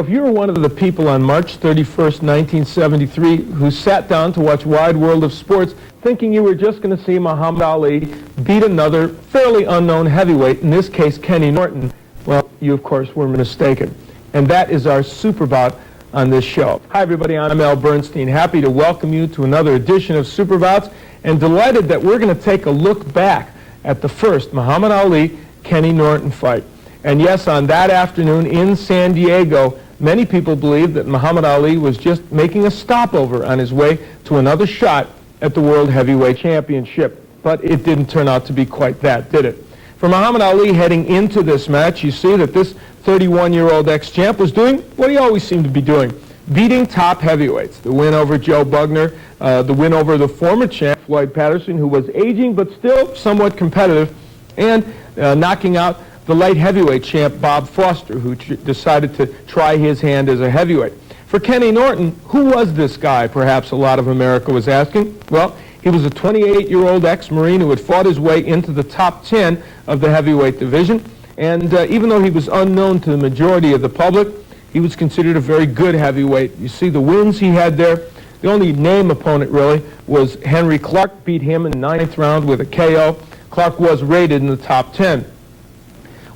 if you were one of the people on March 31st, 1973, who sat down to watch Wide World of Sports thinking you were just going to see Muhammad Ali beat another fairly unknown heavyweight, in this case Kenny Norton, well, you of course were mistaken. And that is our Super Bout on this show. Hi everybody, I'm Al Bernstein. Happy to welcome you to another edition of Superbouts, and delighted that we're going to take a look back at the first Muhammad Ali-Kenny Norton fight. And yes, on that afternoon in San Diego, many people believed that Muhammad Ali was just making a stopover on his way to another shot at the World Heavyweight Championship. But it didn't turn out to be quite that, did it? For Muhammad Ali heading into this match, you see that this 31-year-old ex-champ was doing what he always seemed to be doing, beating top heavyweights. The win over Joe Bugner, the win over the former champ, Floyd Patterson, who was aging but still somewhat competitive, and knocking out the light heavyweight champ Bob Foster, who decided to try his hand as a heavyweight. For Kenny Norton, who was this guy, perhaps a lot of America was asking? Well, he was a 28-year-old ex-Marine who had fought his way into the top 10 of the heavyweight division, and even though he was unknown to the majority of the public, he was considered a very good heavyweight. You see the wins he had there. The only name opponent, really, was Henry Clark. Beat him in the 9th round with a KO. Clark was rated in the top 10.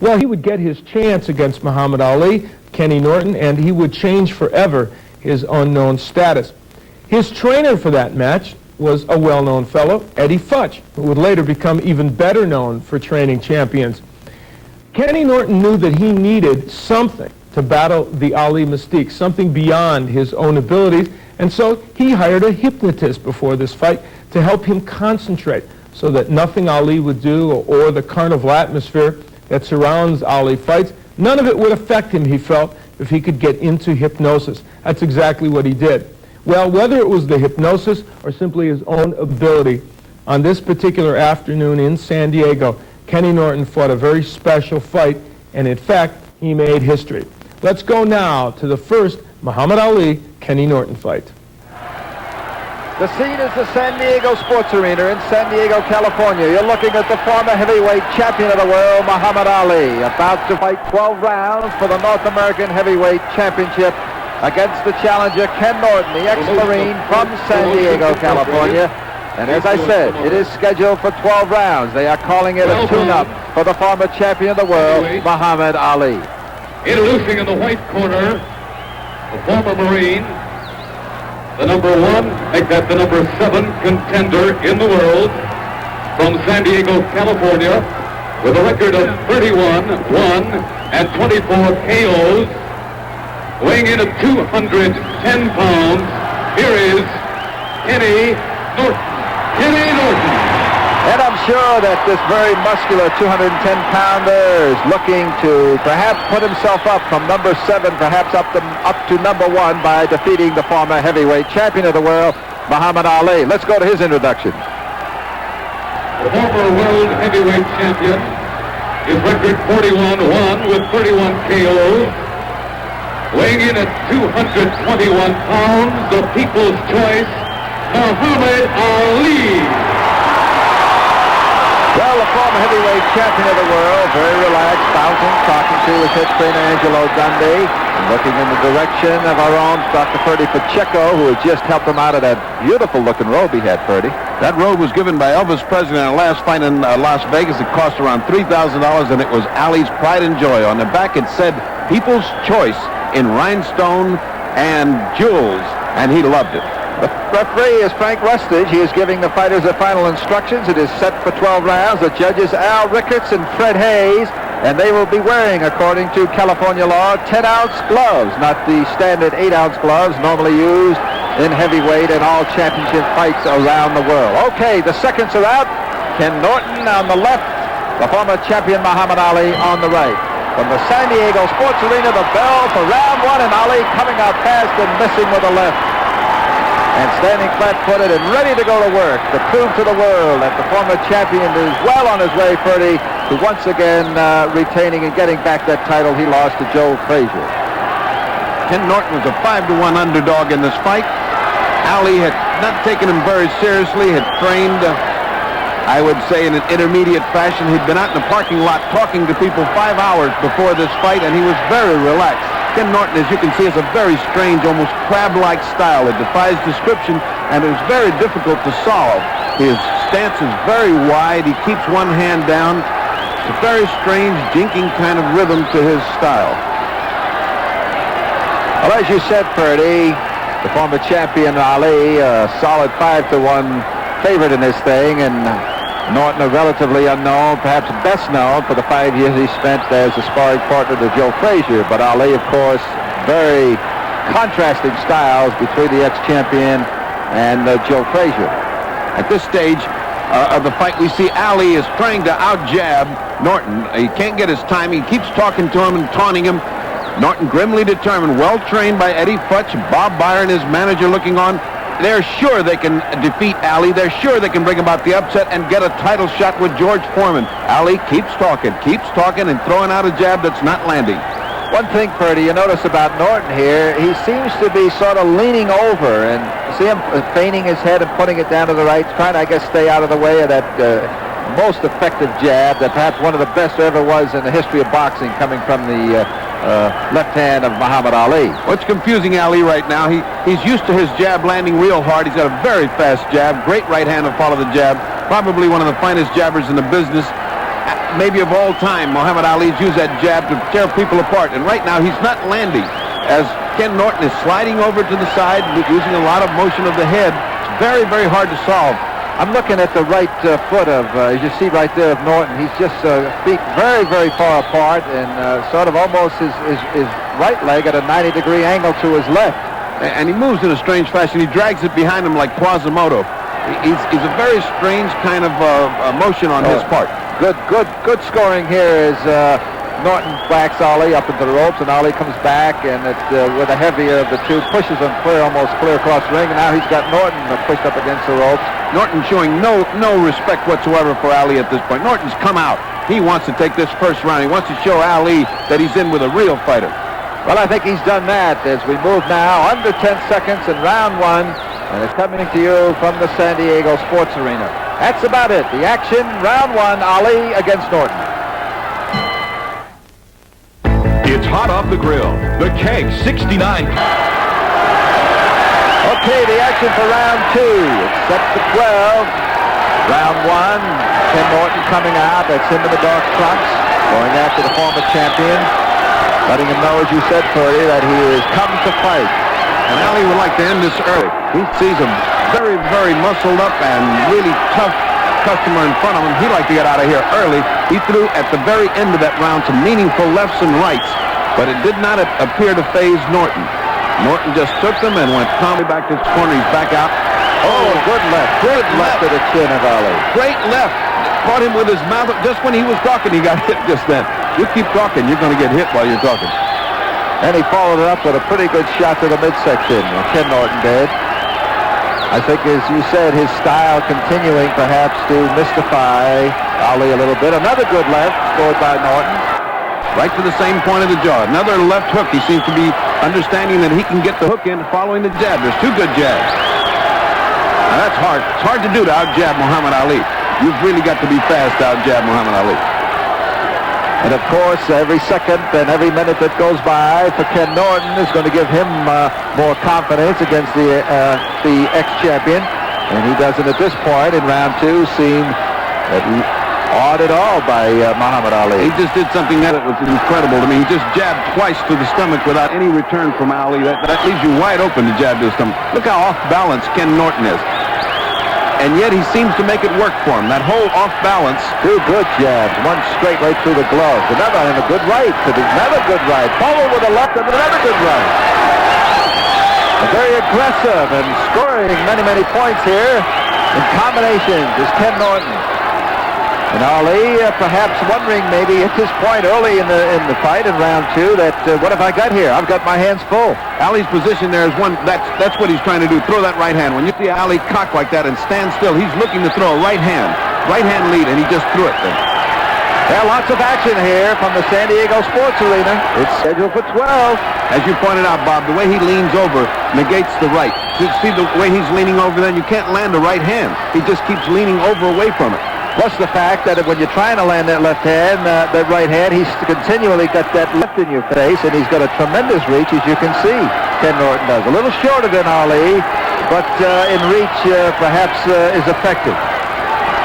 Well, he would get his chance against Muhammad Ali, Kenny Norton, and he would change forever his unknown status. His trainer for that match was a well-known fellow, Eddie Futch, who would later become even better known for training champions. Kenny Norton knew that he needed something to battle the Ali mystique, something beyond his own abilities, and so he hired a hypnotist before this fight to help him concentrate so that nothing Ali would do or the carnival atmosphere that surrounds Ali fights, none of it would affect him, he felt, if he could get into hypnosis. That's exactly what he did. Well, whether it was the hypnosis or simply his own ability, on this particular afternoon in San Diego, Kenny Norton fought a very special fight, and in fact, he made history. Let's go now to the first Muhammad Ali-Kenny Norton fight. The scene is the San Diego Sports Arena in San Diego, California. You're looking at the former heavyweight champion of the world, Muhammad Ali, about to fight 12 rounds for the North American Heavyweight Championship against the challenger, Ken Norton, the ex-Marine from San Diego, California. And as I said, it is scheduled for 12 rounds. They are calling it a tune-up for the former champion of the world, Muhammad Ali. Introducing in the white corner, the former Marine, the number 1, make that the number 7 contender in the world, from San Diego, California, with a record of 31, 1, and 24 KOs, weighing in at 210 pounds, here is Kenny Norton. Kenny Norton. And I'm sure that this very muscular 210-pounder is looking to perhaps put himself up from number 7, perhaps up to number 1 by defeating the former heavyweight champion of the world, Muhammad Ali. Let's go to his introduction. The former world heavyweight champion, his record 41-1 with 31 KOs, weighing in at 221 pounds, the people's choice, Muhammad Ali. Well, the former heavyweight champion of the world, very relaxed, bouncing, talking to his head trainer, Angelo Dundee, and looking in the direction of our own Dr. Ferdy Pacheco, who had just helped him out of that beautiful-looking robe he had, Ferdy. That robe was given by Elvis Presley in our last fight in Las Vegas. It cost around $3,000, and it was Ali's pride and joy. On the back, it said, People's Choice in rhinestone and jewels, and he loved it. The referee is Frank Rustage. He is giving the fighters the final instructions. It is set for 12 rounds. The judges, Al Rickards and Fred Hayes, and they will be wearing, according to California law, 10-ounce gloves, not the standard 8-ounce gloves normally used in heavyweight and all championship fights around the world. Okay, the seconds are out. Ken Norton on the left, the former champion Muhammad Ali on the right. From the San Diego Sports Arena, the bell for round 1, and Ali coming out fast and missing with the left. And standing flat-footed and ready to go to work to prove to the world that the former champion is well on his way, Ferdy, to once again retaining and getting back that title he lost to Joe Frazier. Ken Norton was a 5-1 underdog in this fight. Ali had not taken him very seriously, had trained, I would say, in an intermediate fashion. He'd been out in the parking lot talking to people 5 hours before this fight, and he was very relaxed. Ken Norton, as you can see, has a very strange, almost crab-like style. It defies description, and it was very difficult to solve. His stance is very wide. He keeps one hand down. It's a very strange, jinking kind of rhythm to his style. Well, as you said, Purdy, the former champion Ali, a solid 5-1 favorite in this thing, and Norton, a relatively unknown, perhaps best known for the 5 years he spent as a sparring partner to Joe Frazier. But Ali, of course, very contrasting styles between the ex-champion and Joe Frazier. At this stage of the fight, we see Ali is trying to out-jab Norton. He can't get his timing. He keeps talking to him and taunting him. Norton grimly determined, well-trained by Eddie Futch, Bob Byron, his manager, looking on. They're sure they can defeat Ali. They're sure they can bring about the upset and get a title shot with George Foreman. Ali keeps talking and throwing out a jab that's not landing. One thing, Purdy, you notice about Norton here, he seems to be sort of leaning over, and see him feigning his head and putting it down to the right, trying to, I guess, stay out of the way of that most effective jab that perhaps one of the best there ever was in the history of boxing, coming from the left hand of Muhammad Ali. What's confusing Ali right now, he's used to his jab landing real hard. He's got a very fast jab, great right hand to follow the jab, probably one of the finest jabbers in the business, maybe of all time. Muhammad Ali's used that jab to tear people apart, and right now he's not landing. As Ken Norton is sliding over to the side, using a lot of motion of the head, it's very, very hard to solve. I'm looking at the right foot of, as you see right there, of Norton. He's just feet very, very far apart, and sort of almost his right leg at a 90-degree angle to his left. And he moves in a strange fashion. He drags it behind him like Quasimodo. He's a very strange kind of motion on his part. Good scoring here is Norton backs Ali up into the ropes, and Ali comes back, and with the heavier of the two, pushes him almost clear across the ring, and now he's got Norton pushed up against the ropes. Norton showing no respect whatsoever for Ali at this point. Norton's come out. He wants to take this first round. He wants to show Ali that he's in with a real fighter. Well, I think he's done that as we move now under 10 seconds in round one, and it's coming to you from the San Diego Sports Arena. That's about it. The action, round one, Ali against Norton. It's hot off the grill. The Keg 69. Okay, the action for round two. It's set to 12. Round one, Ken Norton coming out. That's him in the dark trunks, going after the former champion, letting him know, as you said, Purdy, that he is come to fight. And Ali would like to end this early. He sees a very, very muscled up and really tough customer in front of him. He'd like to get out of here early. He threw at the very end of that round some meaningful lefts and rights, but it did not appear to faze Norton. Norton just took them and went calmly back to his corner. He's back out. Oh, good left. Good left to the chin of Ali. Great left. Caught him with his mouth. Just when he was talking, he got hit just then. You keep talking, you're going to get hit while you're talking. And he followed it up with a pretty good shot to the midsection. Ken Norton did. I think, as you said, his style continuing perhaps to mystify Ali a little bit. Another good left scored by Norton. Right to the same point of the jaw. Another left hook. He seems to be understanding that he can get the hook in following the jab. There's two good jabs. Now that's hard. It's hard to do to out-jab Muhammad Ali. You've really got to be fast to out-jab Muhammad Ali. And of course, every second and every minute that goes by for Ken Norton is going to give him more confidence against the ex-champion. And he doesn't at this point in round two seem awed at all by Muhammad Ali. He just did something that was incredible to me. He just jabbed twice to the stomach without any return from Ali. That leaves you wide open to jab to the stomach. Look how off balance Ken Norton is. And yet he seems to make it work for him. That whole off balance. Two good jabs. One straight right through the glove. Another and a good right. Another good right. Followed with a left and another good right. Very aggressive and scoring many, many points here in combinations is Ken Norton. And Ali perhaps wondering maybe at this point early in the fight in round two that what have I got here? I've got my hands full. Ali's position there is one, that's what he's trying to do, throw that right hand. When you see Ali cock like that and stand still, he's looking to throw a right hand lead, and he just threw it then. There are lots of action here from the San Diego Sports Arena. It's scheduled for 12. As you pointed out, Bob, the way he leans over negates the right. See the way he's leaning over then, you can't land a right hand. He just keeps leaning over away from it. Plus the fact that when you're trying to land that left hand, that right hand, he's continually got that left in your face, and he's got a tremendous reach, as you can see. Ken Norton does. A little shorter than Ali, but in reach perhaps is effective.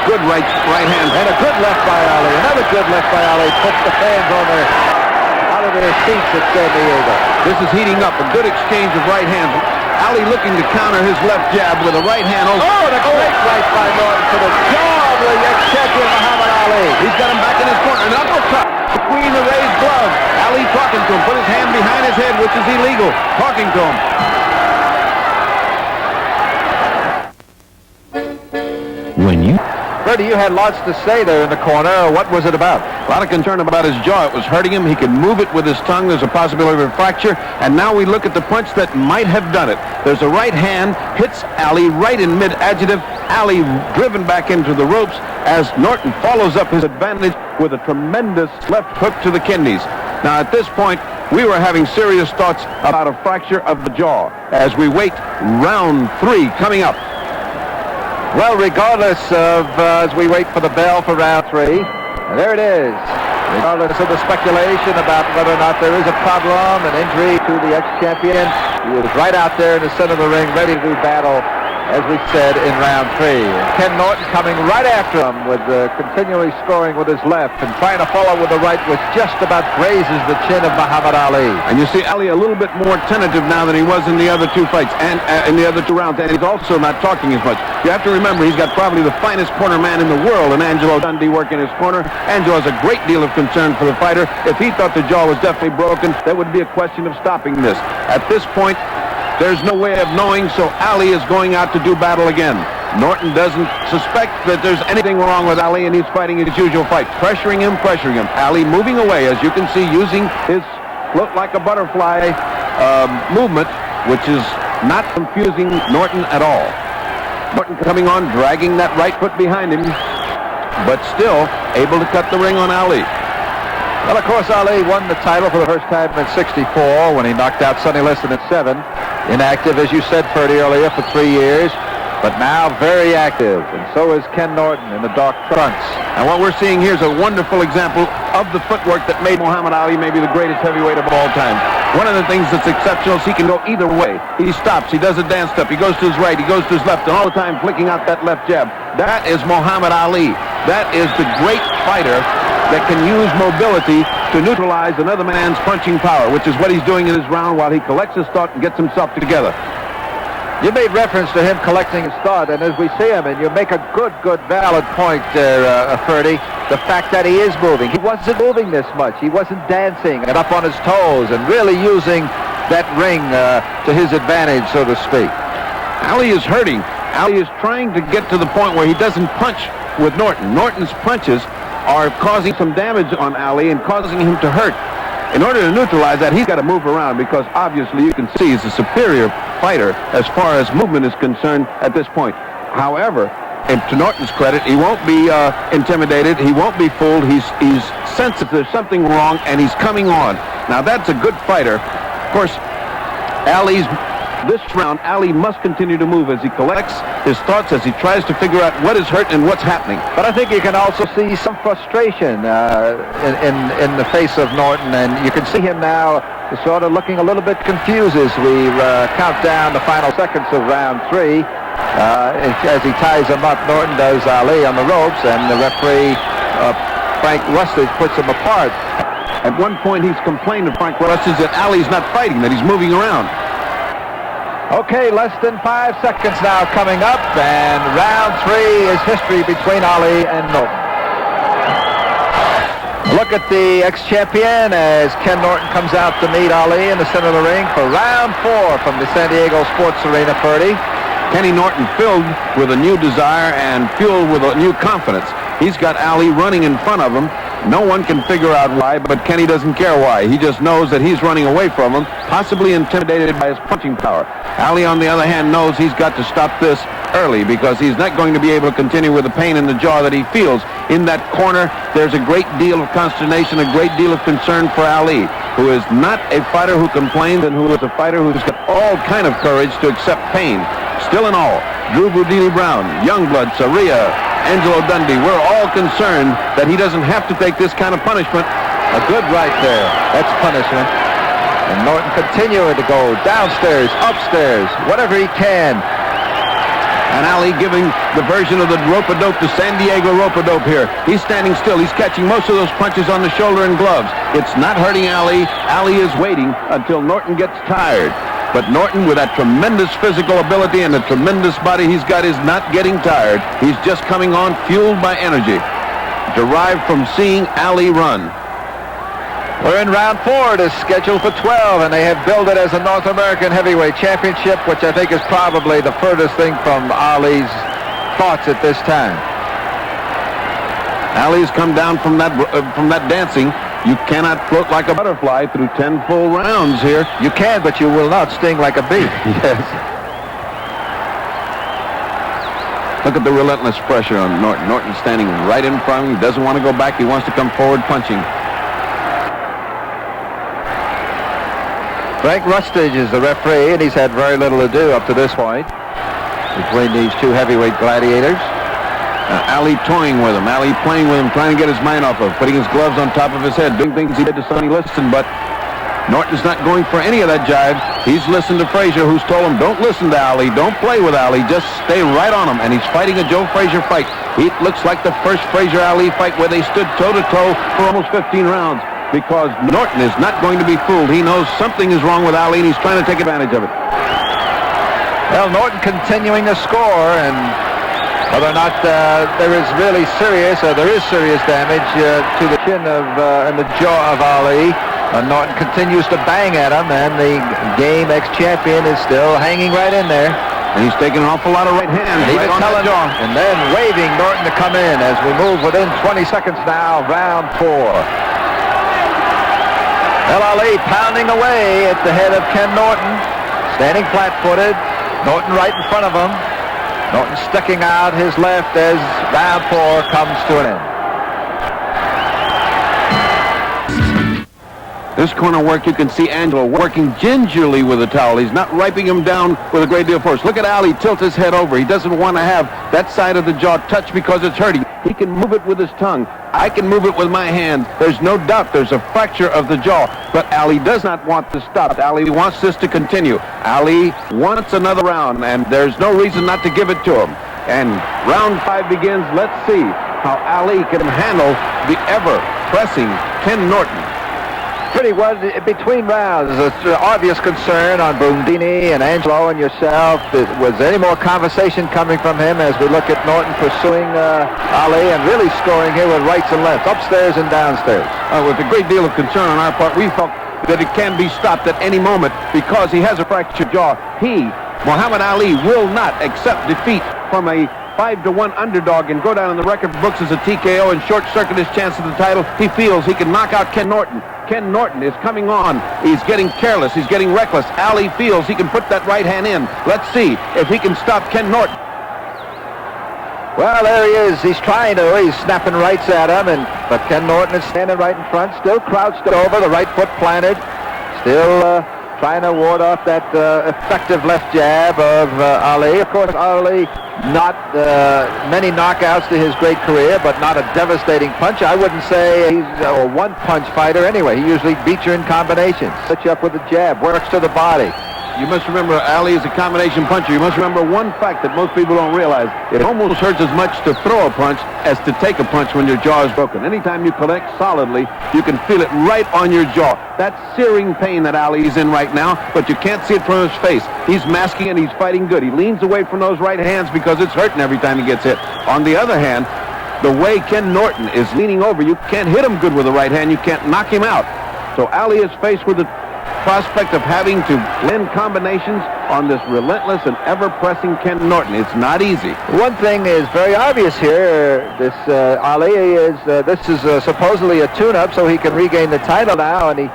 Good right hand. And a good left by Ali. Another good left by Ali. Puts the fans out of their seats at San Diego. This is heating up. A good exchange of right hands. Ali looking to counter his left jab with a right hand. Oh, and a great right by Norton to the jaw of the ex-champion Muhammad Ali. He's got him back in his corner. An uppercut between the raised gloves. Ali talking to him. Put his hand behind his head, which is illegal. Talking to him. Freddie, you had lots to say there in the corner. What was it about? A lot of concern about his jaw. It was hurting him. He could move it with his tongue. There's a possibility of a fracture. And now we look at the punch that might have done it. There's a right hand, hits Ali right in mid-adjective. Ali driven back into the ropes as Norton follows up his advantage with a tremendous left hook to the kidneys. Now at this point, we were having serious thoughts about a fracture of the jaw as we wait round 3 coming up. Well, regardless of, as we wait for the bell for round 3, there it is. Regardless of the speculation about whether or not there is a problem, an injury to the ex-champion, he was right out there in the center of the ring, ready to do battle, as we said, in round 3. Ken Norton coming right after him with continually scoring with his left and trying to follow with the right, which just about grazes the chin of Muhammad Ali. And you see Ali a little bit more tentative now than he was in the other 2 fights and in the other 2 rounds, and he's also not talking as much. You have to remember he's got probably the finest corner man in the world, and Angelo Dundee working his corner. Angelo has a great deal of concern for the fighter. If he thought the jaw was definitely broken, that would be a question of stopping this. At this point, there's no way of knowing, so Ali is going out to do battle again. Norton doesn't suspect that there's anything wrong with Ali, and he's fighting his usual fight. Pressuring him. Ali moving away, as you can see, using his float like a butterfly movement, which is not confusing Norton at all. Norton coming on, dragging that right foot behind him, but still able to cut the ring on Ali. Well, of course, Ali won the title for the first time in '64 when he knocked out Sonny Liston at 7. Inactive, as you said, Ferdy, earlier for 3 years, but now very active. And so is Ken Norton in the dark trunks. And what we're seeing here is a wonderful example of the footwork that made Muhammad Ali maybe the greatest heavyweight of all time. One of the things that's exceptional is he can go either way. He stops, he does a dance step, he goes to his right, he goes to his left, and all the time flicking out that left jab. That is Muhammad Ali. That is the great fighter that can use mobility to neutralize another man's punching power, which is what he's doing in his round while he collects his thought and gets himself together. You made reference to him collecting his thought, and as we see him, and you make a good, valid point there, Ferdy, the fact that he is moving. He wasn't moving this much. He wasn't dancing and up on his toes and really using that ring to his advantage, so to speak. Ali is hurting. Ali is trying to get to the point where he doesn't punch with Norton. Norton's punches are causing some damage on Ali and causing him to hurt. In order to neutralize that, he's got to move around because obviously you can see he's a superior fighter as far as movement is concerned at this point. However, and to Norton's credit, he won't be intimidated. He won't be fooled. He's sensitive there's something wrong, and he's coming on. Now, that's a good fighter. Of course, this round, Ali must continue to move as he collects his thoughts, as he tries to figure out what is hurt and what's happening. But I think you can also see some frustration in the face of Norton, and you can see him now sort of looking a little bit confused as we count down the final seconds of round 3. As he ties him up, Norton does Ali on the ropes, and the referee, Frank Rustage, puts him apart. At one point, he's complained to Frank Rustage that Ali's not fighting, that he's moving around. Okay, less than 5 seconds now coming up, and round 3 is history between Ali and Norton. Look at the ex-champion as Ken Norton comes out to meet Ali in the center of the ring for round 4 from the San Diego Sports Arena, Ferdy. Kenny Norton filled with a new desire and fueled with a new confidence. He's got Ali running in front of him. No one can figure out why, but Kenny doesn't care why. He just knows that he's running away from him, possibly intimidated by his punching power. Ali, on the other hand, knows he's got to stop this early because he's not going to be able to continue with the pain in the jaw that he feels. In that corner, there's a great deal of consternation, a great deal of concern for Ali, who is not a fighter who complains and who is a fighter who's got all kind of courage to accept pain. Still in all, Drew Budini Brown, Youngblood, Saria, Angelo Dundee. We're all concerned that he doesn't have to take this kind of punishment. A good right there. That's punishment. And Norton continuing to go downstairs, upstairs, whatever he can. And Ali giving the version of the rope-a-dope to San Diego rope-a-dope here. He's standing still. He's catching most of those punches on the shoulder and gloves. It's not hurting Ali. Ali is waiting until Norton gets tired. But Norton, with that tremendous physical ability and the tremendous body he's got, is not getting tired. He's just coming on fueled by energy, derived from seeing Ali run. We're in round 4. It is scheduled for 12, and they have billed it as a North American Heavyweight Championship, which I think is probably the furthest thing from Ali's thoughts at this time. Ali's come down from that dancing. You cannot float like a butterfly through 10 full rounds here. You can, but you will not sting like a bee. Yes. Look at the relentless pressure on Norton. Norton standing right in front of him. He doesn't want to go back. He wants to come forward punching. Frank Rustage is the referee, and he's had very little to do up to this point between these two heavyweight gladiators. Ali toying with him, Ali playing with him, trying to get his mind off of, putting his gloves on top of his head, doing things he did to Sonny Liston, but Norton's not going for any of that jive. He's listened to Frazier, who's told him, don't listen to Ali, don't play with Ali, just stay right on him, and he's fighting a Joe Frazier fight. It looks like the first Frazier-Ali fight where they stood toe-to-toe for almost 15 rounds, because Norton is not going to be fooled. He knows something is wrong with Ali, and he's trying to take advantage of it. Well, Norton continuing to score, and whether or not there is really serious, or there is serious damage to the chin of and the jaw of Ali, Norton continues to bang at him, and the game ex-champion is still hanging right in there. And he's taking an awful lot of right hands right on that jaw. And then waving Norton to come in as we move within 20 seconds now, round 4. Well, Ali pounding away at the head of Ken Norton, standing flat-footed. Norton right in front of him. Norton sticking out his left as round 4 comes to an end. This corner work, you can see Angelo working gingerly with the towel. He's not wiping him down with a great deal of force. Look at Ali tilt his head over. He doesn't want to have that side of the jaw touched because it's hurting. He can move it with his tongue. I can move it with my hand. There's no doubt there's a fracture of the jaw. But Ali does not want to stop. Ali wants this to continue. Ali wants another round, and there's no reason not to give it to him. And round 5 begins. Let's see how Ali can handle the ever-pressing Ken Norton. Pretty well between rounds. There's an obvious concern on Bundini and Angelo and yourself. Was there any more conversation coming from him as we look at Norton pursuing Ali and really scoring here with rights and lefts, upstairs and downstairs? With a great deal of concern on our part, we felt that it can be stopped at any moment because he has a fractured jaw. He, Muhammad Ali, will not accept defeat from a 5-1 underdog and go down in the record books as a TKO and short-circuit his chance of the title. He feels he can knock out Ken Norton. Ken Norton is coming on. He's getting careless. He's getting reckless. Ali feels he can put that right hand in. Let's see if he can stop Ken Norton. Well, there he is. He's trying to. He's snapping rights at him, but Ken Norton is standing right in front, still crouched over, the right foot planted, still trying to ward off that effective left jab of Ali. Of course, Ali, not many knockouts to his great career, but not a devastating punch. I wouldn't say he's a one-punch fighter anyway. He usually beats you in combinations. Sets you up with a jab, works to the body. You must remember, Ali is a combination puncher. You must remember one fact that most people don't realize. It almost hurts as much to throw a punch as to take a punch when your jaw is broken. Anytime you connect solidly, you can feel it right on your jaw. That searing pain that Ali is in right now, but you can't see it from his face. He's masking and he's fighting good. He leans away from those right hands because it's hurting every time he gets hit. On the other hand, the way Ken Norton is leaning over, you can't hit him good with the right hand. You can't knock him out. So Ali is faced with the prospect of having to blend combinations on this relentless and ever-pressing Ken Norton. It's not easy. One thing is very obvious here. This Ali is this is supposedly a tune-up so he can regain the title now, and he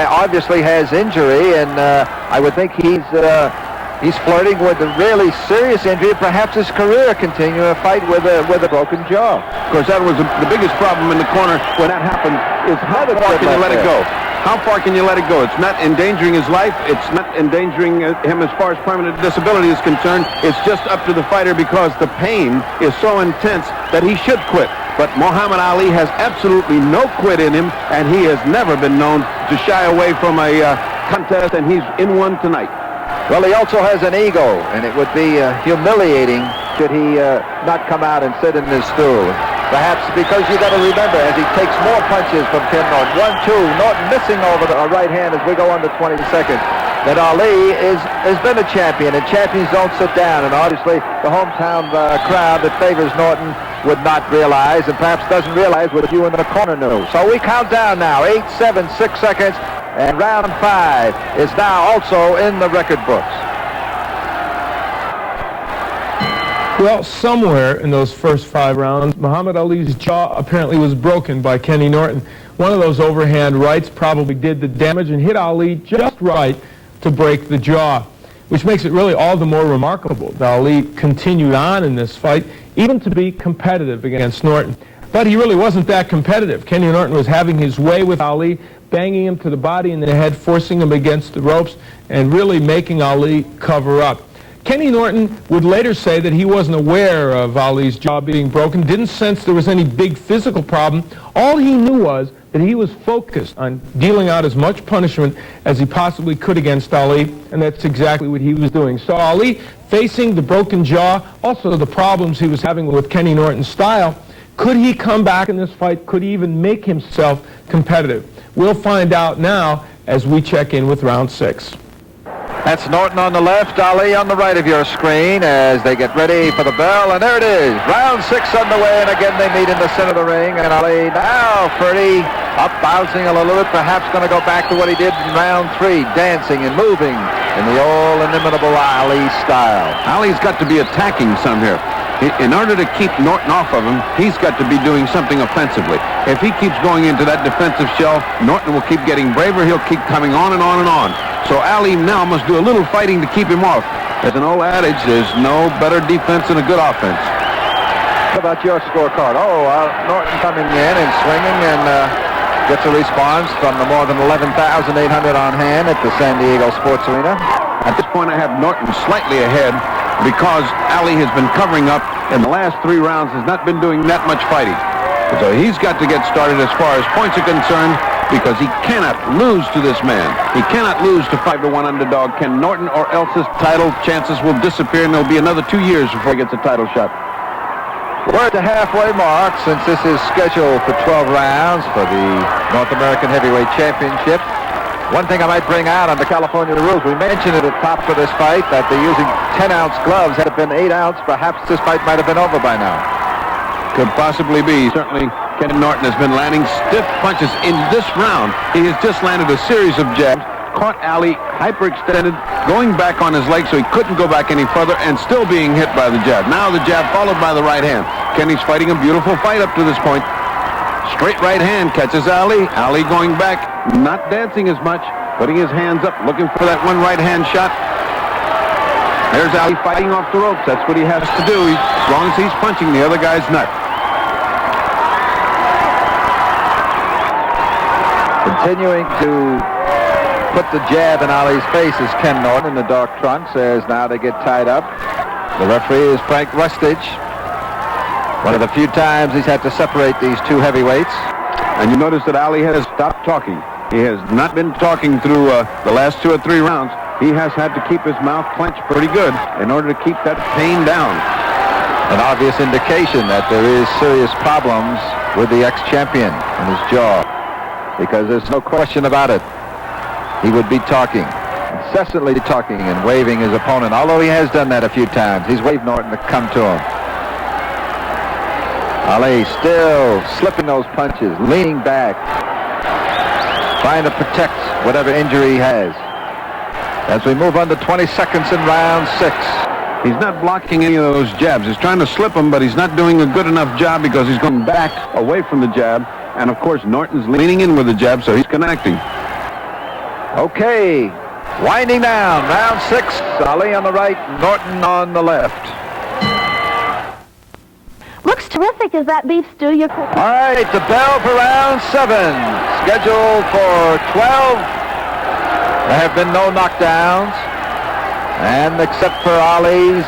obviously has injury, and I would think he's flirting with a really serious injury, perhaps his career continuing a fight with a broken jaw. Of course, that was the biggest problem in the corner when that happened, is how far can you let it go? How far can you let it go? It's not endangering his life. It's not endangering him as far as permanent disability is concerned. It's just up to the fighter because the pain is so intense that he should quit. But Muhammad Ali has absolutely no quit in him, and he has never been known to shy away from a contest, and he's in one tonight. Well, he also has an ego, and it would be humiliating should he not come out and sit in his stool. Perhaps because you got to remember, as he takes more punches from Ken Norton, 1-2, Norton missing over the right hand as we go under 20 seconds, that Ali has been a champion, and champions don't sit down, and obviously the hometown crowd that favors Norton would not realize, and perhaps doesn't realize what you in the corner knew. So we count down now, 8, 7, 6 seconds, and round 5 is now also in the record books. Well, somewhere in those first 5 rounds, Muhammad Ali's jaw apparently was broken by Kenny Norton. One of those overhand rights probably did the damage and hit Ali just right to break the jaw, which makes it really all the more remarkable that Ali continued on in this fight, even to be competitive against Norton. But he really wasn't that competitive. Kenny Norton was having his way with Ali, banging him to the body and the head, forcing him against the ropes, and really making Ali cover up. Kenny Norton would later say that he wasn't aware of Ali's jaw being broken, didn't sense there was any big physical problem. All he knew was that he was focused on dealing out as much punishment as he possibly could against Ali, and that's exactly what he was doing. So Ali, facing the broken jaw, also the problems he was having with Kenny Norton's style, could he come back in this fight? Could he even make himself competitive? We'll find out now as we check in with round 6. That's Norton on the left, Ali on the right of your screen as they get ready for the bell, and there it is. Round 6 underway, and again they meet in the center of the ring, and Ali now 30, up bouncing a little bit, perhaps going to go back to what he did in round 3, dancing and moving in the all-inimitable Ali style. Ali's got to be attacking some here. In order to keep Norton off of him, he's got to be doing something offensively. If he keeps going into that defensive shell, Norton will keep getting braver. He'll keep coming on and on and on. So Ali now must do a little fighting to keep him off. There's an old adage, there's no better defense than a good offense. How about your scorecard? Norton coming in and swinging and gets a response from the more than 11,800 on hand at the San Diego Sports Arena. At this point, I have Norton slightly ahead because Ali has been covering up in the last 3 rounds, has not been doing that much fighting. So he's got to get started as far as points are concerned, because he cannot lose to this man. He cannot lose to 5-1 underdog Ken Norton, or else his title chances will disappear, and there'll be another 2 years before he gets a title shot. We're at the halfway mark, since this is scheduled for 12 rounds for the North American Heavyweight Championship. One thing I might bring out on the California rules, we mentioned at the top of this fight that they're using 10-ounce gloves. Had it been 8-ounce, perhaps this fight might have been over by now. Could possibly be. Certainly, Ken Norton has been landing stiff punches in this round. He has just landed a series of jabs, caught Ali hyperextended, going back on his leg so he couldn't go back any further, and still being hit by the jab. Now the jab followed by the right hand. Kenny's fighting a beautiful fight up to this point. Straight right hand catches Ali. Ali going back, not dancing as much, putting his hands up, looking for that one right hand shot. There's Ali fighting off the ropes. That's what he has to do. As long as he's punching the other guy's nut. Continuing to put the jab in Ali's face is Ken Norton in the dark trunks as now they get tied up. The referee is Frank Rustage. One of the few times he's had to separate these 2 heavyweights. And you notice that Ali has stopped talking. He has not been talking through the last 2 or 3 rounds. He has had to keep his mouth clenched pretty good in order to keep that pain down. An obvious indication that there is serious problems with the ex-champion and his jaw, because there's no question about it. He would be talking, incessantly talking and waving his opponent, although he has done that a few times. He's waved Norton to come to him. Ali still slipping those punches, leaning back, trying to protect whatever injury he has. As we move under 20 seconds in round 6. He's not blocking any of those jabs. He's trying to slip them, but he's not doing a good enough job because he's going back away from the jab. And, of course, Norton's leaning in with the jab, so he's connecting. Okay, winding down. Round 6, Ali on the right, Norton on the left. Looks terrific as that beef stew. All right, the bell for round 7, scheduled for 12 There have been no knockdowns, and except for Ali's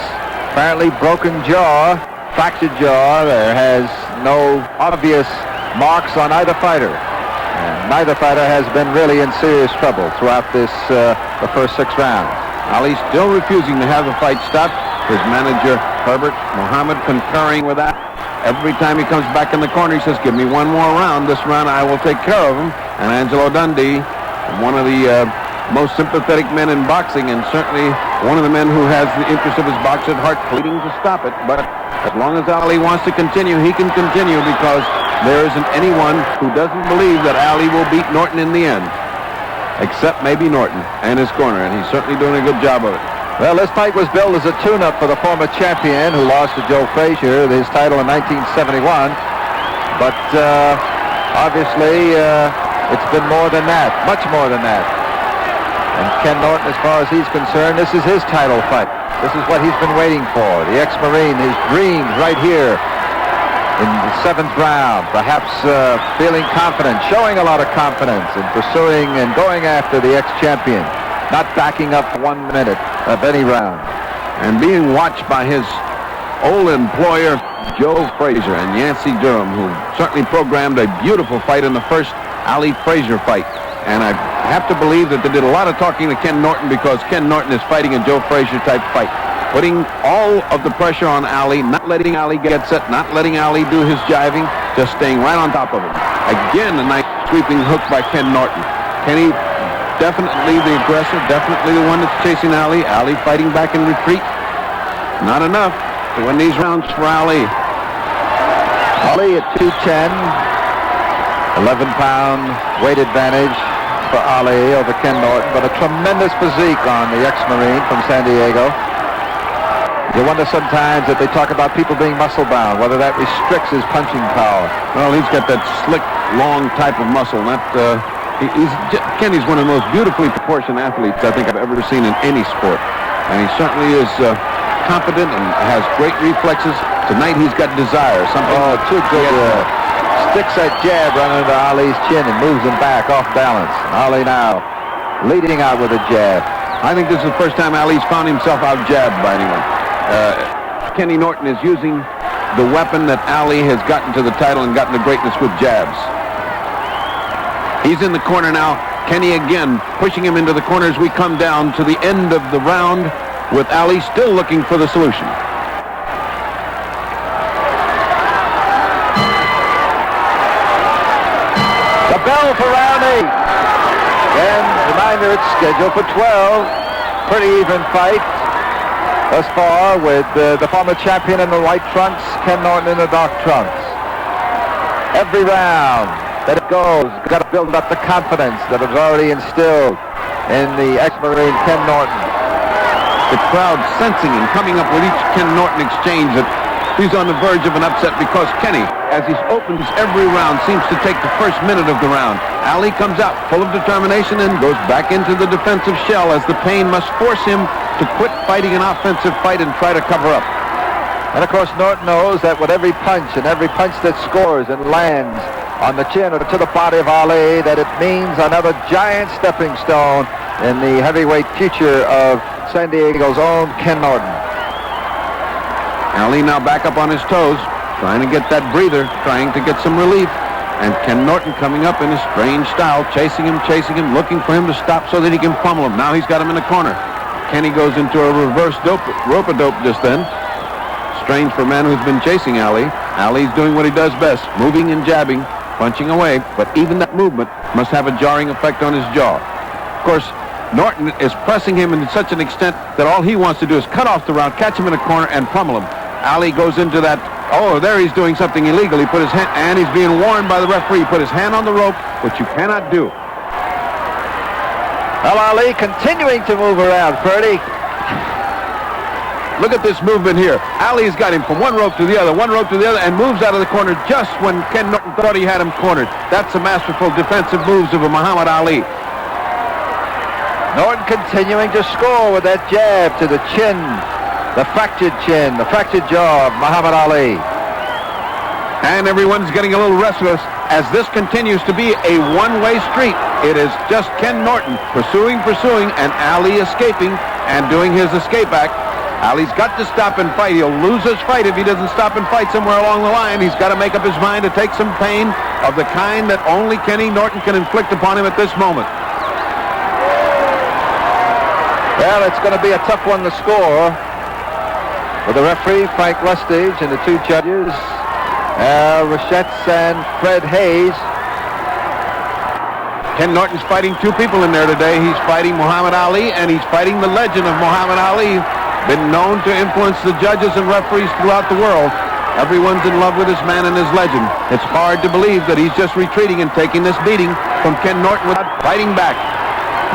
apparently broken jaw, fractured jaw, there has no obvious marks on either fighter. And neither fighter has been really in serious trouble throughout this the first 6 rounds. Ali still refusing to have the fight stopped. His manager, Herbert Muhammed, concurring with that. Every time he comes back in the corner, he says, give me one more round. This round I will take care of him. And Angelo Dundee, one of the most sympathetic men in boxing, and certainly one of the men who has the interest of his boxer at heart, pleading to stop it. But as long as Ali wants to continue, he can continue, because there isn't anyone who doesn't believe that Ali will beat Norton in the end, except maybe Norton and his corner, and he's certainly doing a good job of it. Well, this fight was billed as a tune-up for the former champion who lost to Joe Frazier, his title in 1971. But obviously, it's been more than that, much more than that. And Ken Norton, as far as he's concerned, this is his title fight. This is what he's been waiting for. The ex-Marine, his dreams right here in the 7th round, perhaps feeling confident, showing a lot of confidence in pursuing and going after the ex-champion, not backing up 1 minute of any round. And being watched by his old employer, Joe Frazier, and Yancey Durham, who certainly programmed a beautiful fight in the first Ali-Frazier fight. And I have to believe that they did a lot of talking to Ken Norton, because Ken Norton is fighting a Joe Frazier-type fight, putting all of the pressure on Ali, not letting Ali get set, not letting Ali do his jiving, just staying right on top of him. Again, a nice sweeping hook by Ken Norton. Kenny, definitely the aggressor, definitely the one that's chasing Ali. Ali fighting back in retreat. Not enough to win these rounds for Ali. Ali at 210, 11-pound weight advantage for Ali over Ken Norton, but a tremendous physique on the ex-Marine from San Diego. You wonder sometimes that they talk about people being muscle-bound, whether that restricts his punching power. Well, he's got that slick, long type of muscle. Kenny's one of the most beautifully proportioned athletes I think I've ever seen in any sport. And he certainly is competent and has great reflexes. Tonight he's got desire. Too good. Sticks that jab right under Ali's chin and moves him back off balance. Ali now leading out with a jab. I think this is the first time Ali's found himself out-jabbed by anyone. Kenny Norton is using the weapon that Ali has gotten to the title and gotten to greatness with jabs. He's in the corner now. Kenny again pushing him into the corner as we come down to the end of the round, with Ali still looking for the solution. The bell for round 8. And reminder, it's scheduled for 12. Pretty even fight thus far, with the former champion in the white trunks, Ken Norton in the dark trunks. Every round that it goes, got to build up the confidence that was already instilled in the ex-Marine Ken Norton. The crowd sensing and coming up with each Ken Norton exchange that he's on the verge of an upset, because Kenny, as he opens every round, seems to take the first minute of the round. Ali comes out full of determination and goes back into the defensive shell, as the pain must force him to quit fighting an offensive fight and try to cover up. And of course, Norton knows that with every punch that scores and lands on the chin or to the body of Ali, that it means another giant stepping stone in the heavyweight future of San Diego's own Ken Norton. Ali now back up on his toes, trying to get that breather, trying to get some relief. And Ken Norton coming up in a strange style, chasing him, looking for him to stop so that he can pummel him. Now he's got him in the corner. Kenny goes into a reverse rope-a-dope just then. Strange for a man who's been chasing Ali. Ali's doing what he does best, moving and jabbing, punching away, but even that movement must have a jarring effect on his jaw. Of course, Norton is pressing him to such an extent that all he wants to do is cut off the round, catch him in a corner, and pummel him. Ali goes into that, there he's doing something illegal. He put his hand, and he's being warned by the referee, put his hand on the rope, which you cannot do. Well, Ali continuing to move around, Ferdy. Look at this movement here. Ali's got him from one rope to the other, and moves out of the corner just when Ken Norton thought he had him cornered. That's the masterful defensive moves of a Muhammad Ali. Norton continuing to score with that jab to the chin, the fractured jaw of Muhammad Ali. And everyone's getting a little restless as this continues to be a one-way street. It is just Ken Norton pursuing, and Ali escaping and doing his escape act. Ali's got to stop and fight. He'll lose his fight if he doesn't stop and fight somewhere along the line. He's got to make up his mind to take some pain of the kind that only Kenny Norton can inflict upon him at this moment. Well, it's going to be a tough one to score with the referee, Frank Lustige, and the two judges, Rochettes and Fred Hayes. Ken Norton's fighting two people in there today. He's fighting Muhammad Ali, and he's fighting the legend of Muhammad Ali, been known to influence the judges and referees throughout the world. Everyone's in love with this man and his legend. It's hard to believe that he's just retreating and taking this beating from Ken Norton without fighting back.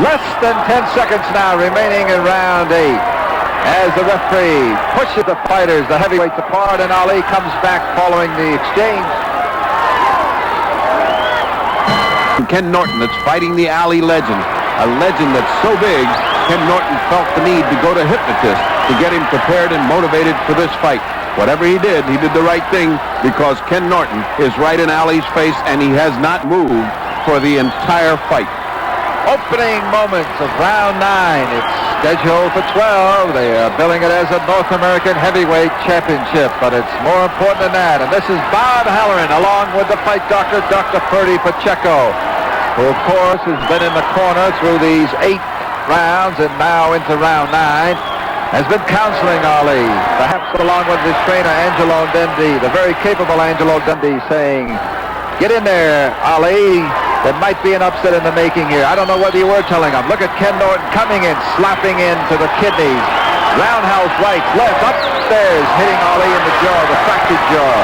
Less than 10 seconds now remaining in round 8 as the referee pushes the fighters, the heavyweights apart, and Ali comes back following the exchange. Ken Norton that's fighting the Ali legend, a legend that's so big, Ken Norton felt the need to go to hypnotist to get him prepared and motivated for this fight. Whatever he did the right thing because Ken Norton is right in Ali's face and he has not moved for the entire fight. Opening moments of round 9. It's scheduled for 12. They are billing it as a North American Heavyweight Championship, but it's more important than that. And this is Bob Halloran along with the fight doctor, Dr. Ferdy Pacheco, who of course has been in the corner through these 8 rounds and now into round 9. Has been counseling Ali, perhaps along with his trainer Angelo Dundee, the very capable Angelo Dundee, saying, "Get in there, Ali. There might be an upset in the making here." I don't know whether you were telling him. Look at Ken Norton coming in, slapping into the kidneys. Roundhouse right, left, upstairs, hitting Ali in the jaw, the fractured jaw.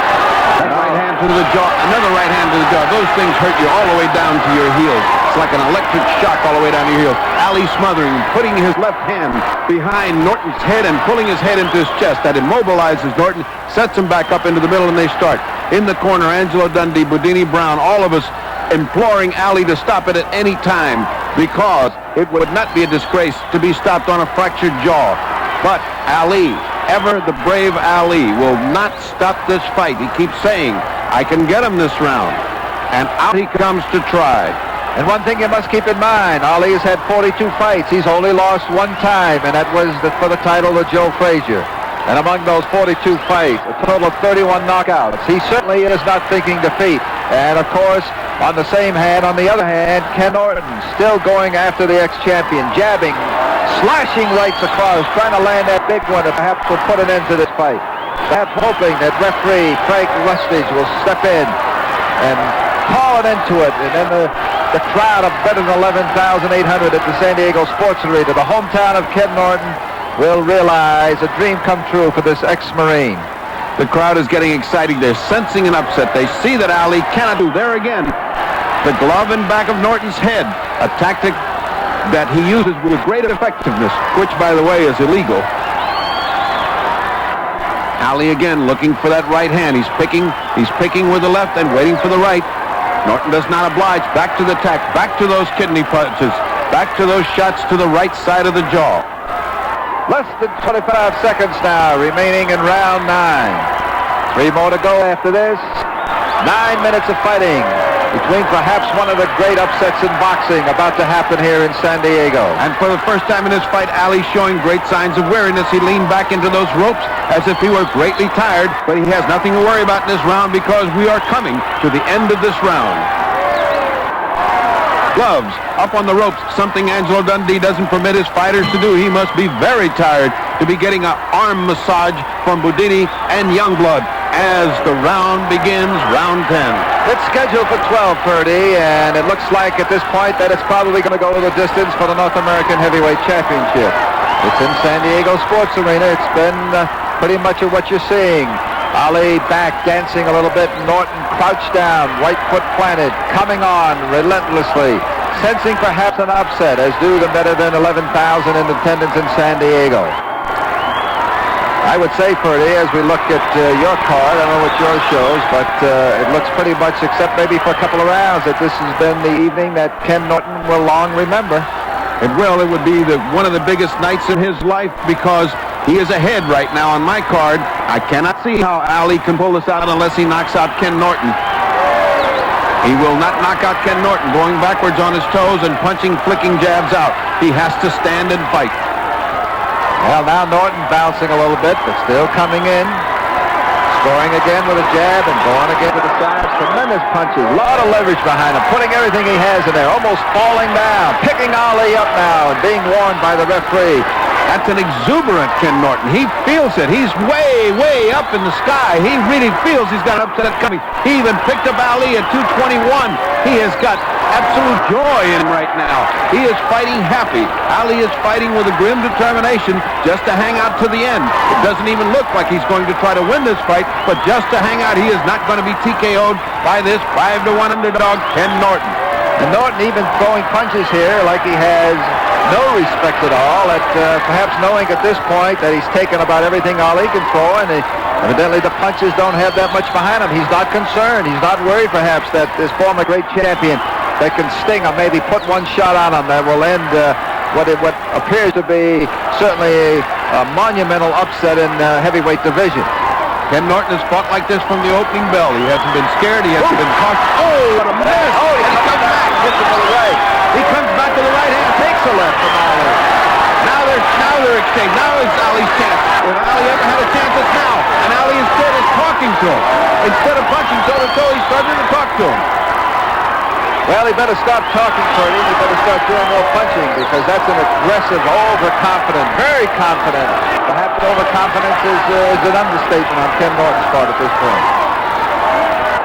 That right hand to the jaw, another right hand to the jaw. Those things hurt you all the way down to your heels. It's like an electric shock all the way down to your heels. Ali smothering, putting his left hand behind Norton's head and pulling his head into his chest. That immobilizes Norton, sets him back up into the middle, and they start. In the corner, Angelo Dundee, Boudini Brown, all of us imploring Ali to stop it at any time because it would not be a disgrace to be stopped on a fractured jaw. But Ali, ever the brave Ali, will not stop this fight. He keeps saying, "I can get him this round." And out he comes to try. And one thing you must keep in mind, Ali has had 42 fights. He's only lost one time, and that was for the title of Joe Frazier. And among those 42 fights, a total of 31 knockouts. He certainly is not thinking defeat. And of course, on the same hand, on the other hand, Ken Norton still going after the ex-champion, jabbing, slashing rights across, trying to land that big one that perhaps will put an end to this fight. Perhaps hoping that referee Frank Lustige will step in and call it into it. And then the crowd of better than 11,800 at the San Diego Sports Arena, the hometown of Ken Norton, will realize a dream come true for this ex-Marine. The crowd is getting excited. They're sensing an upset. They see that Ali cannot do. There again, the glove in back of Norton's head, a tactic that he uses with great effectiveness, which, by the way, is illegal. Ali again looking for that right hand. He's picking with the left and waiting for the right. Norton does not oblige. Back to the attack. Back to those kidney punches. Back to those shots to the right side of the jaw. Less than 25 seconds now remaining in round 9. 3 more to go after this. 9 minutes of fighting between perhaps one of the great upsets in boxing about to happen here in San Diego. And for the first time in this fight, Ali showing great signs of weariness. He leaned back into those ropes as if he were greatly tired, but he has nothing to worry about in this round because we are coming to the end of this round. Gloves up on the ropes, something Angelo Dundee doesn't permit his fighters to do. He must be very tired to be getting an arm massage from Boudini and Youngblood as the round begins, round 10. It's scheduled for 12, Purdy, and it looks like at this point that it's probably going to go the distance for the North American Heavyweight Championship. It's in San Diego Sports Arena. It's been pretty much of what you're seeing. Ali back, dancing a little bit. Norton crouched down, right foot planted, coming on relentlessly, sensing perhaps an upset, as do the better than 11,000 in attendance in San Diego. I would say, Purdy, as we look at your card, I don't know what yours shows, but it looks pretty much, except maybe for a couple of rounds, that this has been the evening that Ken Norton will long remember. It will. It would be one of the biggest nights in his life because he is ahead right now on my card I cannot see how Ali can pull this out unless he knocks out Ken Norton. He will not knock out Ken Norton, going backwards on his toes and punching, flicking jabs out. He has to stand and fight. Well, now Norton bouncing a little bit, but still coming in. Scoring again with a jab and going again with the sides. Tremendous punches. A lot of leverage behind him. Putting everything he has in there. Almost falling down. Picking Ali up now and being warned by the referee. That's an exuberant Ken Norton. He feels it. He's way, way up in the sky. He really feels he's got an upset coming. He even picked up Ali at 221. He has got absolute joy in him right now. He is fighting happy. Ali is fighting with a grim determination just to hang out to the end. It doesn't even look like he's going to try to win this fight, but just to hang out. He is not going to be TKO'd by this 5-1 underdog, Ken Norton. And Norton even throwing punches here like he has no respect at all, at perhaps knowing at this point that he's taken about everything Ali can throw, and evidently the punches don't have that much behind him. He's not concerned. He's not worried perhaps that this former great champion that can sting him, maybe put one shot on him that will end what appears to be certainly a monumental upset in heavyweight division. Ken Norton has fought like this from the opening bell. He hasn't been scared. He hasn't been cautious. Oh, what a mess! Oh, he comes back. Gets it to the right. He comes back to the right hand. Takes a left from Ali. Now they're exchanged. Now is Ali's chance. If Ali ever had a chance, it's now. And Ali instead is talking to him. Instead of punching toe-to-toe, he's starting to talk to him. Well, he better stop talking, Purdy. He better start doing more punching, because that's an aggressive, overconfident, very confident. Perhaps overconfidence is an understatement on Ken Norton's part at this point.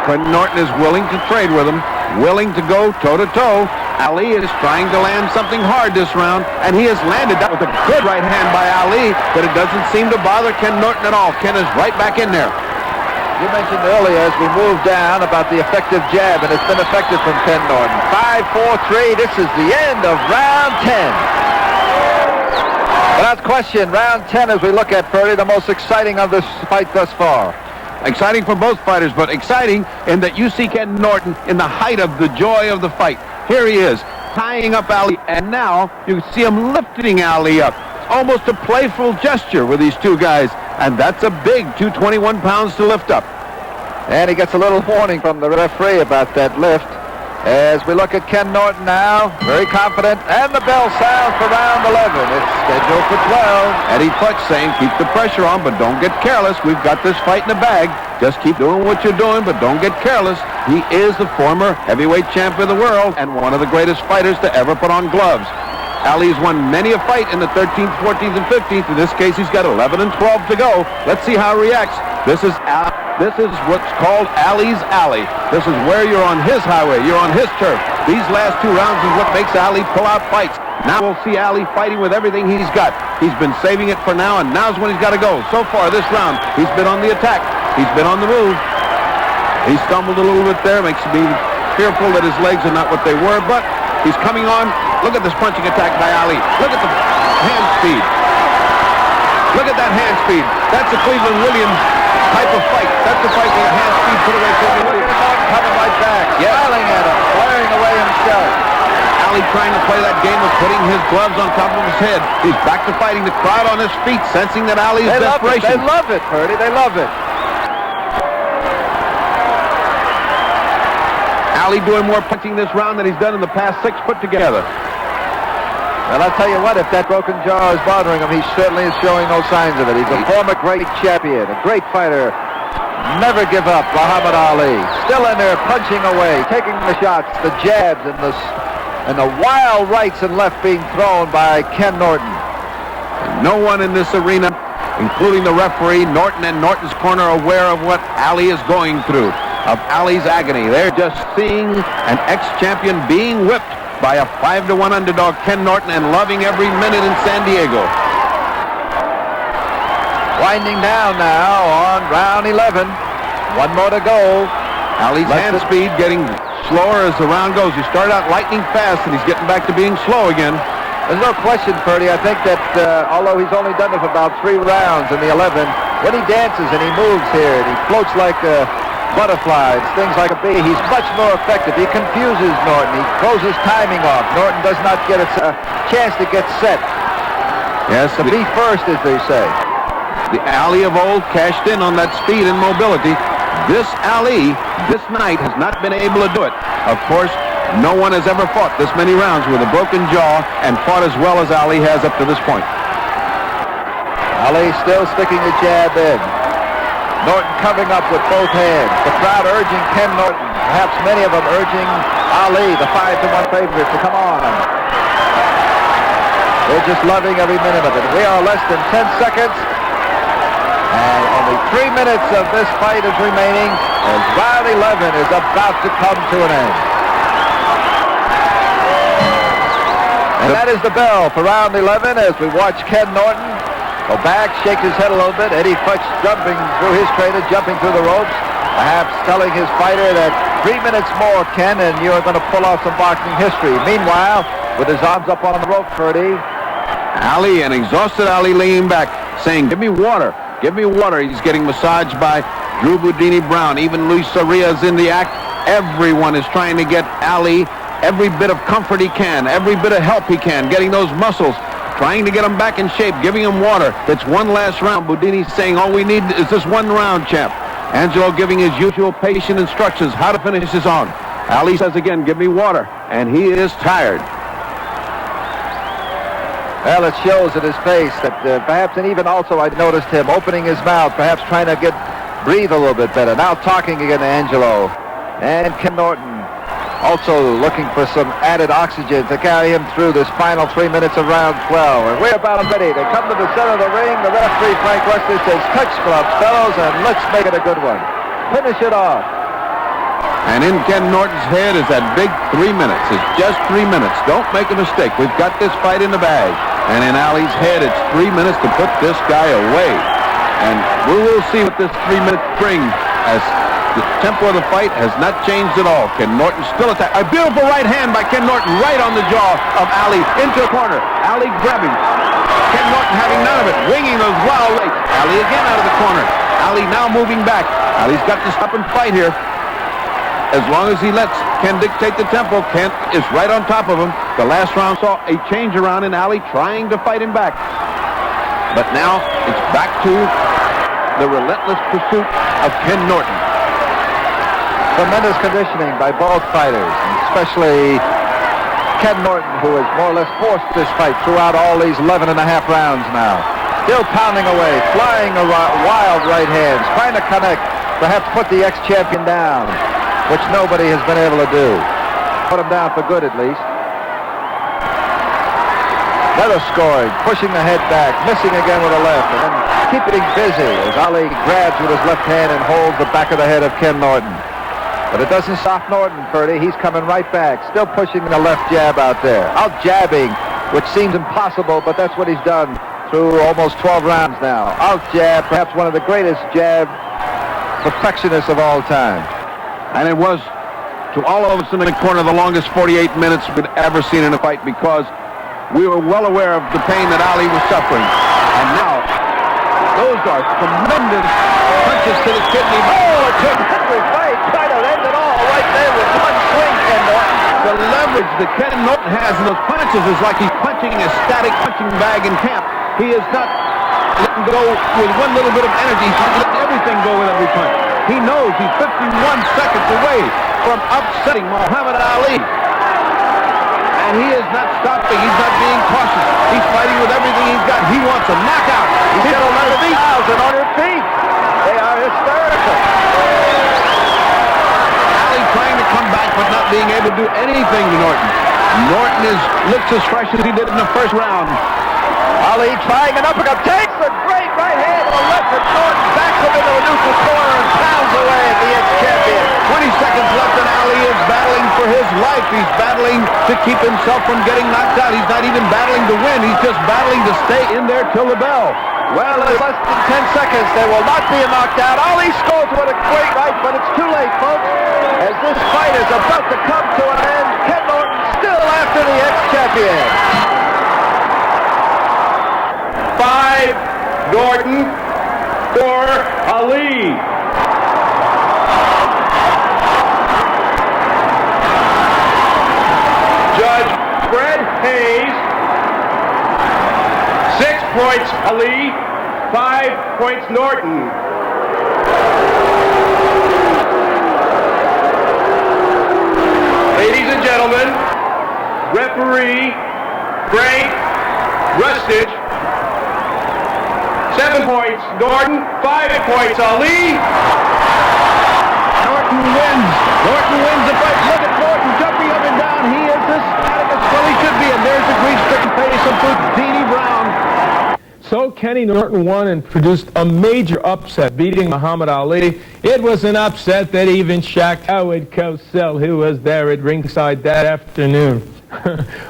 Ken Norton is willing to trade with him, willing to go toe-to-toe. Ali is trying to land something hard this round, and he has landed that with a good right hand by Ali, but it doesn't seem to bother Ken Norton at all. Ken is right back in there. You mentioned earlier as we moved down about the effective jab, and it's been effective from Ken Norton. 5-4-3. This is the end of round 10. Without question, round 10 as we look at, Purdy, the most exciting of this fight thus far. Exciting for both fighters, but exciting in that you see Ken Norton in the height of the joy of the fight. Here he is, tying up Ali, and now you see him lifting Ali up. Almost a playful gesture with these two guys, and that's a big 221 pounds to lift up. And he gets a little warning from the referee about that lift. As we look at Ken Norton now, very confident, and the bell sounds for round 11. It's scheduled for 12. Eddie Futch saying, keep the pressure on, but don't get careless. We've got this fight in the bag. Just keep doing what you're doing, but don't get careless. He is the former heavyweight champion of the world and one of the greatest fighters to ever put on gloves. Ali's won many a fight in the 13th, 14th, and 15th. In this case, he's got 11 and 12 to go. Let's see how he reacts. This is what's called Ali's alley. This is where you're on his highway. You're on his turf. These last two rounds is what makes Ali pull out fights. Now we'll see Ali fighting with everything he's got. He's been saving it for now, and now's when he's got to go. So far this round, he's been on the attack. He's been on the move. He stumbled a little bit there. Makes me fearful that his legs are not what they were, but he's coming on. Look at this punching attack by Ali. Look at the hand speed. Look at that hand speed. That's a Cleveland Williams type of fight. That's the fight where hand speed put away Cleveland Williams. Coming right back, yelling at him, flaring away himself. Ali trying to play that game of putting his gloves on top of his head. He's back to fighting. The crowd on his feet, sensing that Ali is desperation. They love it, Purdy. They love it. Ali doing more punching this round than he's done in the past 6 put together. Well, I'll tell you what, if that broken jaw is bothering him, he certainly is showing no signs of it. He's a former great champion, a great fighter. Never give up, Muhammad Ali. Still in there, punching away, taking the shots, the jabs, and the wild rights and left being thrown by Ken Norton. No one in this arena, including the referee, Norton and Norton's corner, are aware of what Ali is going through, of Ali's agony. They're just seeing an ex-champion being whipped by a 5-1 underdog, Ken Norton, and loving every minute in San Diego. Winding down now on round 11. One more to go. Ali's hand speed getting slower as the round goes. He started out lightning fast, and he's getting back to being slow again. There's no question, Purdy. I think that although he's only done it for about 3 rounds in the 11, when he dances and he moves here and he floats like a butterfly, stings like a bee, he's much more effective. He confuses Norton. He throws his timing off. Norton does not get a chance to get set. Yes, to be first, as they say. The Ali of old cashed in on that speed and mobility. This Ali, this night, has not been able to do it. Of course, no one has ever fought this many rounds with a broken jaw and fought as well as Ali has up to this point. Ali still sticking the jab in. Norton covering up with both hands. The crowd urging Ken Norton, perhaps many of them urging Ali, the 5-1 favorite, to come on. They're just loving every minute of it. We are less than 10 seconds. And only 3 minutes of this fight is remaining as round 11 is about to come to an end. And that is the bell for round 11 as we watch Ken Norton go back, shake his head a little bit. Eddie Futch jumping through his trainer, jumping through the ropes, perhaps telling his fighter that 3 minutes more, Ken, and you're going to pull off some boxing history. Meanwhile, with his arms up on the rope, Ferdy. Ali, an exhausted Ali, leaning back, saying, "Give me water. Give me water." He's getting massaged by Drew Boudini Brown. Even Luis Soria is in the act. Everyone is trying to get Ali every bit of comfort he can, every bit of help he can, getting those muscles, trying to get him back in shape, giving him water. It's one last round. Boudini saying, "All we need is this one round, champ." Angelo giving his usual patient instructions how to finish this on. Ali says again, "Give me water," and he is tired. Well, it shows in his face that perhaps, and even also I noticed him opening his mouth, perhaps trying to breathe a little bit better. Now talking again to Angelo. And Ken Norton also looking for some added oxygen to carry him through this final 3 minutes of round 12. And we're about ready. They come to the center of the ring. The referee, Frank Wester, says, "Touch gloves, fellows, and let's make it a good one. Finish it off." And in Ken Norton's head is that big 3 minutes. It's just 3 minutes. Don't make a mistake. We've got this fight in the bag. And in Ali's head, it's 3 minutes to put this guy away. And we will see what this 3 minutes brings, as the tempo of the fight has not changed at all. Ken Norton still attack. A beautiful right hand by Ken Norton right on the jaw of Ali into the corner. Ali grabbing. Ken Norton having none of it, winging those wild legs. Ali again out of the corner. Ali now moving back. Ali's got to stop and fight here. As long as he lets Ken dictate the tempo, Ken is right on top of him. The last round saw a change around in Ali trying to fight him back. But now it's back to the relentless pursuit of Ken Norton. Tremendous conditioning by both fighters, especially Ken Norton, who has more or less forced this fight throughout all these 11 and a half rounds now. Still pounding away, flying wild right hands, trying to connect, perhaps put the ex-champion down, which nobody has been able to do. Put him down for good, at least. Another scoring, pushing the head back, missing again with the left, and then keeping busy as Ali grabs with his left hand and holds the back of the head of Ken Norton. But it doesn't stop Norton, Ferdy. He's coming right back, still pushing the left jab out there. Out jabbing, which seems impossible, but that's what he's done through almost 12 rounds now. Out jab, perhaps one of the greatest jab perfectionists of all time. And it was, to all of us in the corner, the longest 48 minutes we'd ever seen in a fight, because we were well aware of the pain that Ali was suffering. And now, those are tremendous punches to the kidney. Oh, a tremendous fight. Try to end it all right there with one swing, Ken Norton. The leverage that Ken Norton has in those punches is like he's punching a static punching bag in camp. He is not letting go with one little bit of energy. He's letting everything go with every punch. He knows he's 51 seconds away from upsetting Muhammad Ali. And he is not stopping. He's not being cautious. He's fighting with everything he's got. He wants a knockout. He's got 11,000 on her feet. They are hysterical. Ali trying to come back, but not being able to do anything to Norton. Norton looks as fresh as he did in the first round. Ali trying an uppercut, takes a great right hand to the left, and Norton backs him into a neutral corner and pounds away at the ex-champion. 20 seconds left, and Ali is battling for his life. He's battling to keep himself from getting knocked out. He's not even battling to win. He's just battling to stay in there till the bell. Well, in less than 10 seconds, there will not be a knockdown. Ali scores with a great right, but it's too late, folks. As this fight is about to come to an end, Ken Norton still after the ex-champion. 5, Norton, 4, Ali. Judge Fred Hayes, 6 points Ali, 5 points Norton. Ladies and gentlemen, referee Frank Rustage. 7 points Norton, 5 points Ali. Norton wins. Norton wins the fight. Look at Norton jumping up and down. He is ecstatic as well he should be. And there's the grief-stricken face of Deanie Brown. So Kenny Norton won and produced a major upset, beating Muhammad Ali. It was an upset that even Shaq Howard Cosell, who was there at ringside that afternoon.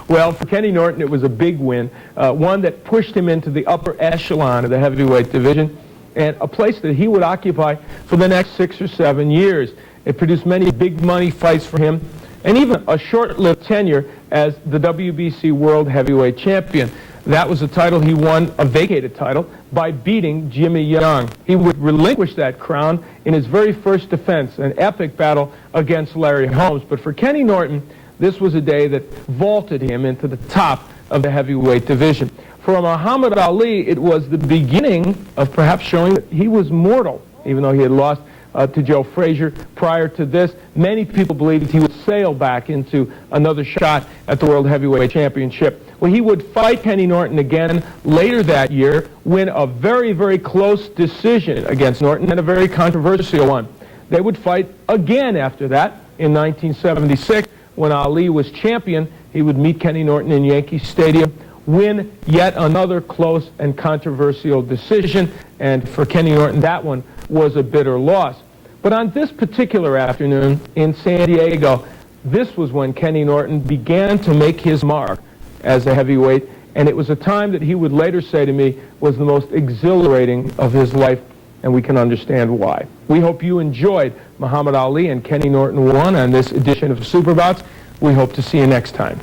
Well, for Kenny Norton, it was a big win, one that pushed him into the upper echelon of the heavyweight division, and a place that he would occupy for the next 6 or 7 years. It produced many big money fights for him, and even a short-lived tenure as the WBC World Heavyweight Champion. That was a title he won, a vacated title, by beating Jimmy Young. He would relinquish that crown in his very first defense, an epic battle against Larry Holmes. But for Kenny Norton, this was a day that vaulted him into the top of the heavyweight division. For Muhammad Ali, it was the beginning of perhaps showing that he was mortal, even though he had lost to Joe Frazier prior to this. Many people believed he would sail back into another shot at the World Heavyweight Championship. Well, he would fight Kenny Norton again later that year, win a very, very close decision against Norton, and a very controversial one. They would fight again after that in 1976. When Ali was champion, he would meet Kenny Norton in Yankee Stadium, win yet another close and controversial decision, and for Kenny Norton, that one was a bitter loss. But on this particular afternoon in San Diego, this was when Kenny Norton began to make his mark as a heavyweight, and it was a time that he would later say to me was the most exhilarating of his life, and we can understand why. We hope you enjoyed Muhammad Ali and Kenny Norton 1 on this edition of Superbouts. We hope to see you next time.